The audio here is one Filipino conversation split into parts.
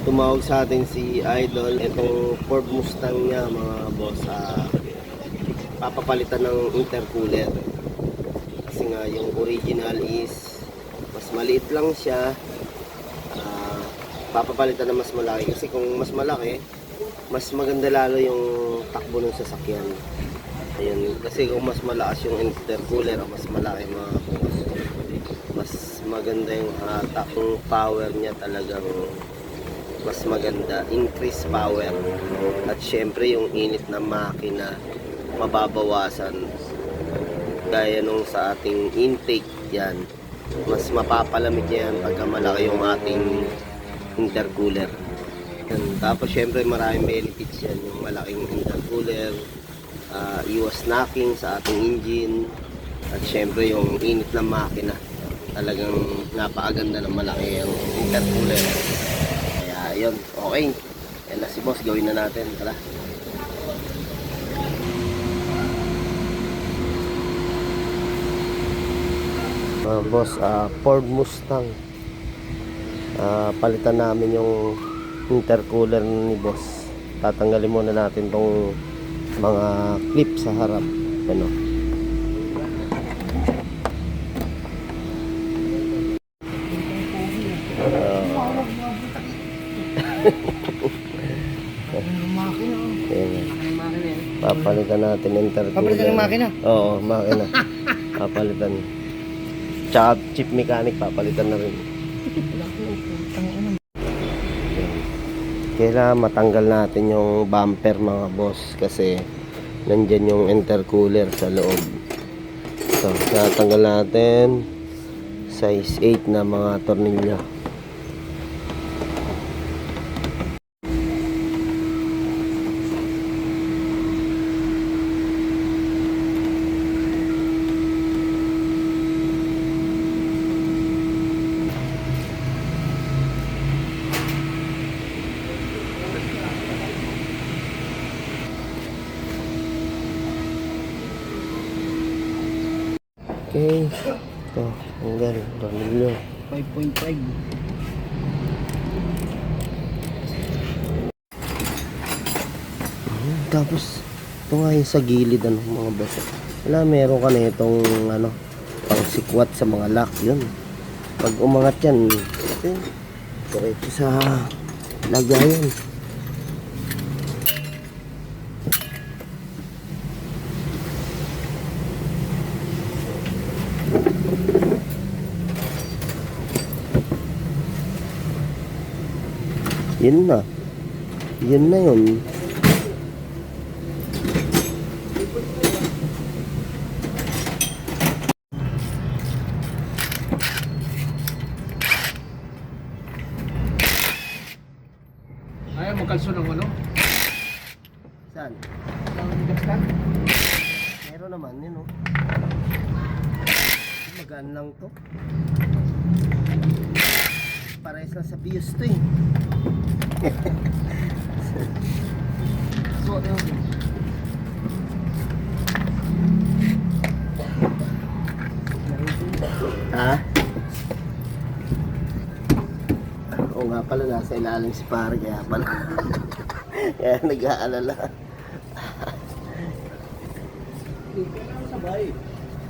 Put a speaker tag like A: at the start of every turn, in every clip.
A: tumawag sa atin si Idol. Itong Ford Mustang niya mga boss, papapalitan ng intercooler. Kasi nga yung original is mas maliit lang siya. Papapalitan na mas malaki. Kasi kung mas malaki, mas maganda lalo yung takbo ng sasakyan. Ayan, kasi kung mas malakas yung intercooler o mas malaki mga boss, mas maganda yung takong power niya, talagang mas maganda, increase power. At syempre yung init ng makina mababawasan, gaya nung sa ating intake. Yan, mas mapapalamig yan pagka malaki yung ating intercooler. Yan. Tapos syempre maraming benefits yan, yung malaking intercooler, iwas knocking sa ating engine, at syempre yung init ng makina, talagang napakaganda ng malaki yung intercooler. Kaya yun, okay, yan na si boss, gawin na natin. Tara. Boss, Ford Mustang, palitan namin yung intercooler ni boss. Tatanggalin muna natin tong mga clip sa harap, ano. Papalitan natin intercooler.
B: Papalitan ng makina?
A: Oo, makina. Papalitan. Tsaka chip mechanic, papalitan na rin. Kailangan matanggal natin yung bumper mga boss, kasi nandyan yung intercooler sa loob. So, natanggal natin size 8 na mga tornilyo. Okay. Ito, tanggal tornilyo.
B: 5.5.
A: Tapos ito nga yung sa gilid, ano mga boss. Wala, meron ka na itong ano, pang sikwat sa mga lock. Yun, pag umangat yan, okay, diretso sa lagayan. Yun na. Yun na yun.
B: Ayaw mo kalso ng ano?
A: Saan?
B: Ang gastan?
A: Meron naman yun, oh. Magaan lang to. Parehas lang sa Pius to eh.
B: So,
A: ha? Oo nga pala, nasa ilalim si pare, kaya pala. Kaya nag-aalala.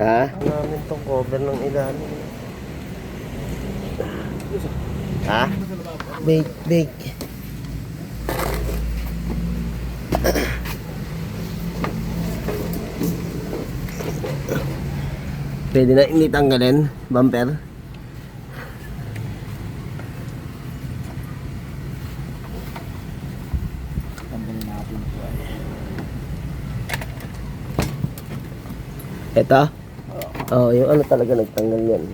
A: Ha? Namin tong cover ng ilalim. Ha? Bake. Pwede na hindi tanggalin, bumper.
B: tanggalin natin ito.
A: Ito? Oo, yung ano talaga nagtanggal yan.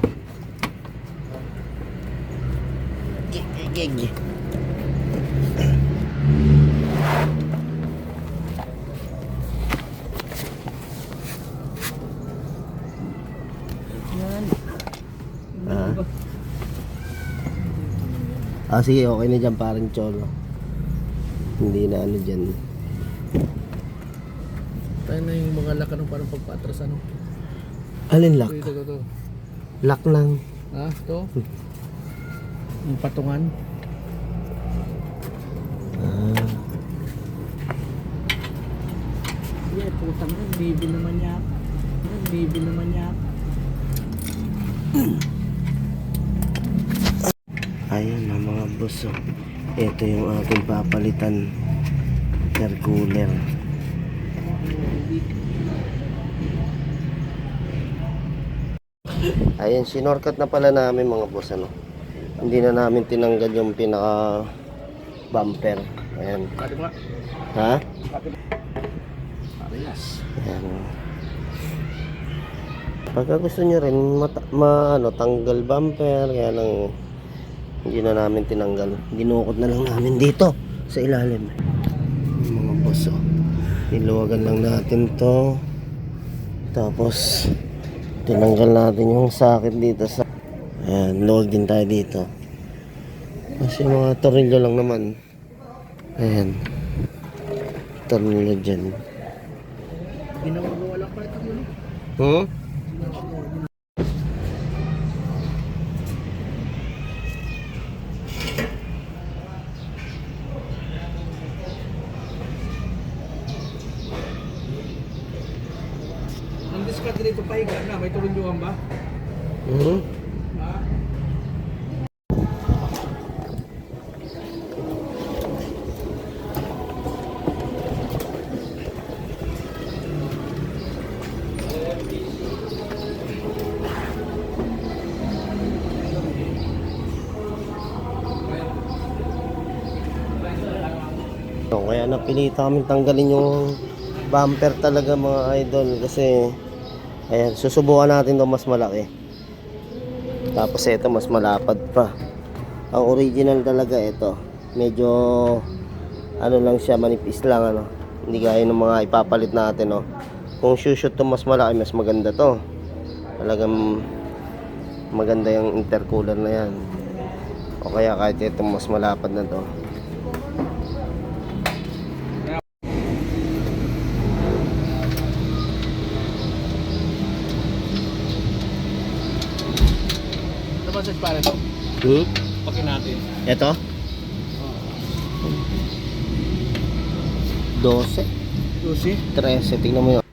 A: Gig. Sige, okay na dyan, parang cholo. Hindi na ano dyan.
B: Tayo na yung mga lock, ano, parang pagpatras, ano?
A: Alin lock?
B: Ito.
A: Lock lang.
B: Ha? Ito? Yung patungan.
A: Ah,
B: Yeah, putang na, bibi naman niya. Bibi naman niya.
A: ayan na mga boss. Oh. Ito yung ating papalitan. Intercooler. Ayan, sinorkat na pala namin mga boss, ano. Hindi na namin tinanggal yung pinaka bumper. Ayan.
B: Kali mo nga.
A: Ha?
B: Parehas.
A: Ayan. Pagka gusto nyo rin tanggal bumper, kaya lang hindi na namin tinanggal. Dinukot na lang namin dito sa ilalim. Mga boss, oh. Niluwagan lang natin to. Tapos tinanggal natin yung sakit dito sa... Ayan, luwag din tayo dito. Kasi mga tornilyo lang naman. Ayan. Tornilyo dyan.
B: Ginagawa lang pala ito yun.
A: Hmm?
B: Ang discard dito pahiga na, may turunjuan ba?
A: Hmm?
B: Ha?
A: So, kaya napilita kami tanggalin yung bumper talaga mga idol kasi ayan, susubukan natin 'to mas malaki. Tapos ito mas malapad pa. Ang original talaga ito. Medyo ano lang siya, manipis lang ano. Hindi gaya ng mga ipapalit natin, no. Kung shoot to mas malaki, mas maganda 'to. Talagang maganda yung intercooler na 'yan. O kaya kahit ito mas malapad na 'to.
B: Ano ba sa para ito? Pakin natin.
A: Ito? 12,
B: Lucy?
A: 13, tingnan mo yun.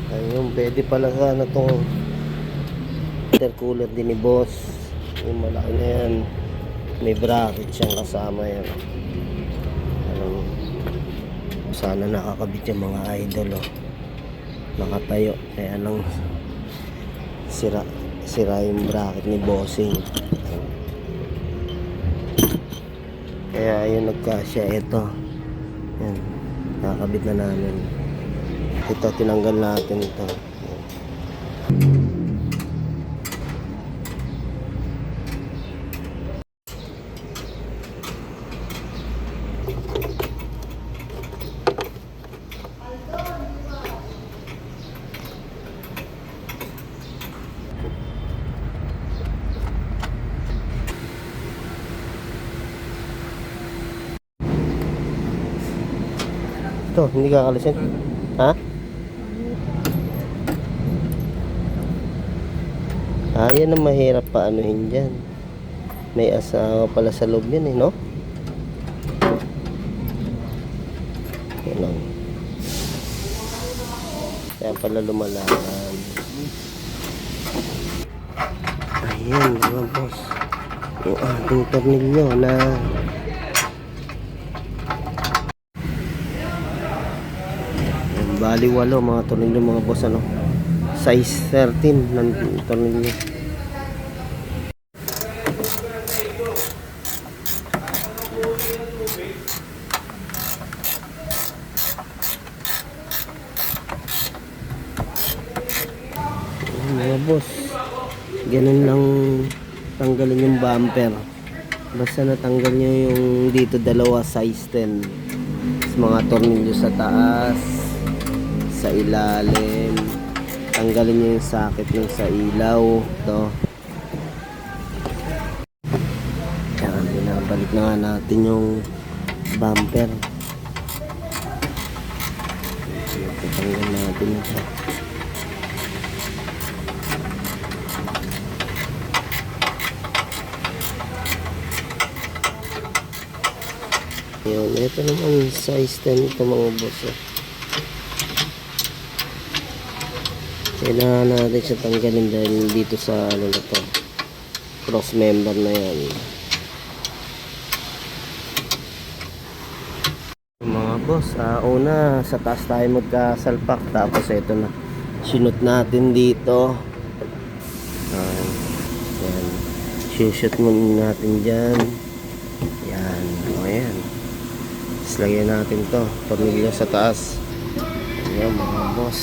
A: Ayun, pwede pala sana itong intercooler din ni boss. Yung malaki na yan. May bracket siyang kasama yan. Ano, sana nakakabit yung mga idol, oh. Nakatayo. Kaya lang sira yung bracket ni bossing. Kaya yun nagkasya ito. Yan. Nakakabit na namin. Ito, tinanggal natin ito. Ito, hindi kakalisin. Ha? Yan ang mahirap paanuhin dyan. May asawa pala sa loob yan, eh, no? Yan lang. Kaya pala lumalaman. Ayan mga boss, yung ating tornilyo na bali 8 mga tornilyo mga boss, ano, size 13 ng tornilyo. Mga boss, ganun lang tanggalin yung bumper. Basta natanggal nyo yung dito dalawa size 10. Tapos mga tornilyo sa taas sa ilalim. Tanggalin nyo yung socket ng sa ilaw. Ito. Yan, binabalik na nga natin yung bumper. Tatanggal natin ito. Yun, ito naman size 10 ito mga boss. Kailangan natin siya tanggalin dahil dito sa ano na to, cross member na yan. Mga boss, una sa taas tayo magkasalpak, tapos ito na sinut natin dito. Yan, shoot muna natin dyan. Yan, o yan. Tapos lagyan natin to, tornilyo sa taas. Ayan mga boss,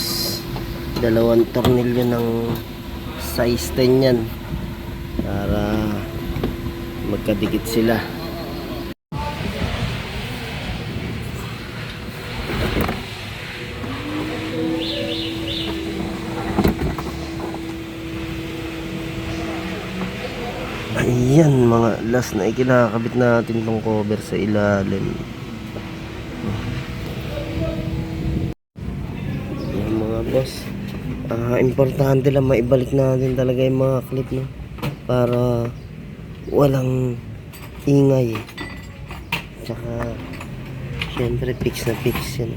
A: dalawang tornilyo ng size 10 yan para magkadikit sila. Ayan mga last na ikinakabit natin tong cover sa ilalim. Ayan mga boss, importante lang maibalik natin talaga yung mga clip, no? Para walang ingay. Tsaka syempre fix na fix yan.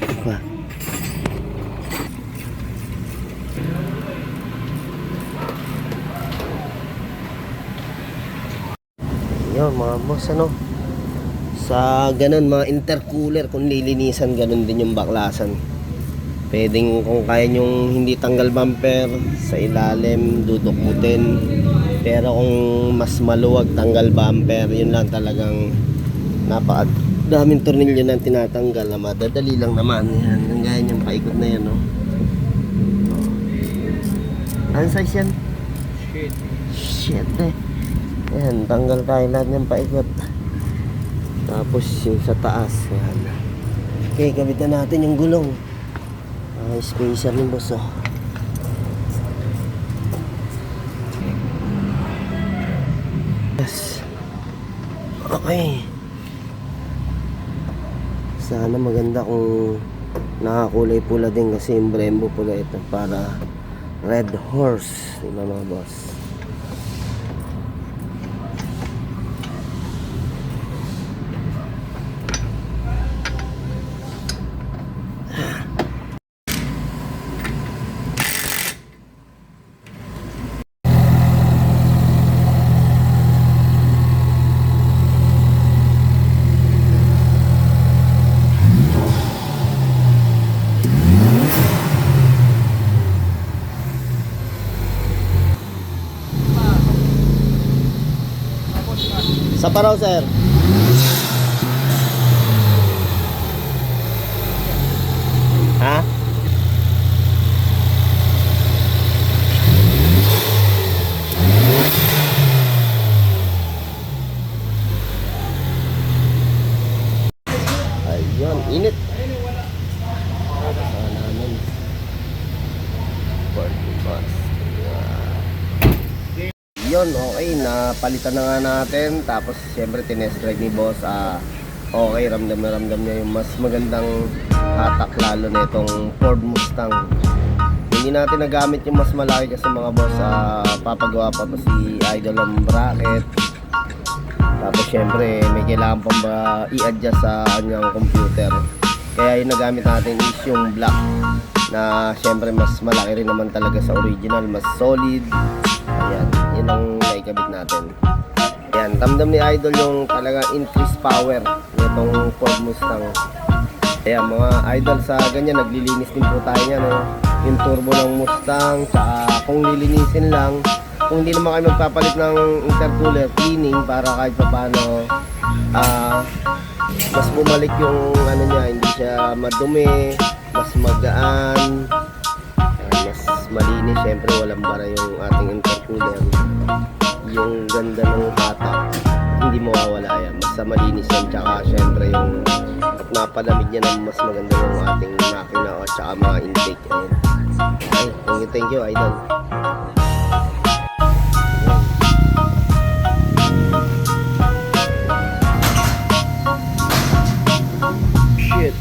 A: Diba? Yun mga boss, ano, sa ganun mga intercooler kung lilinisan, ganun din yung baklasan. Pwedeng kung kaya nyong hindi tanggal bumper sa ilalim, dudukutin. Pero kung mas maluwag tanggal bumper, yun lang talagang napakadaming tornilyo na tinatanggal na madadali lang naman. Yan, yung gaya niyang paikot na yan, no? Ano size yan? Shit eh. Ayan, tanggal tayo lahat ng paikot. Tapos yung sa taas, yan. Okay, kabit na natin yung gulong. Spacer ni boss, oh. Yes. Okay. Sana maganda kung nakakulay pula din, kasi yung Brembo pula ito para red horse, diba mga boss? Sa paraw, sir. Ha? Ayun, init. Saan namin? 40 bucks. Yun, okay, napalitan na nga natin. Tapos syempre tinest drive ni boss, okay, ramdam na ramdam niya yung mas magandang hatak, lalo na itong Ford Mustang. Hindi natin nagamit yung mas malaki kasi mga boss, papagawa pa si Idol ng bracket. Tapos syempre may kailangan pang i-adjust sa kanyang computer, kaya yung nagamit natin is yung black, na syempre mas malaki rin naman talaga sa original, mas solid. Ayan, yun ang naikabit natin. Ayan, tamdam ni Idol yung talaga increased power nitong Ford Mustang. Ayan mga Idol, sa ganyan naglilinis din po tayo niya, no? Yung turbo ng Mustang, saka kung lilinisin lang, kung hindi naman kayo magpapalit ng intercooler, cleaning para kahit pa paano mas bumalik yung ano niya, hindi siya madumi, mas magaan, mas malinis. Syempre walang bara yung ating intercooler. Yung ganda ng hatak, hindi mawawala yan, basta malinis yan. Tsaka syempre yung at mapalamig niya ng mas maganda yung ating makina o tsaka mga intake. Ayan. Ay, thank you, idol. Shit.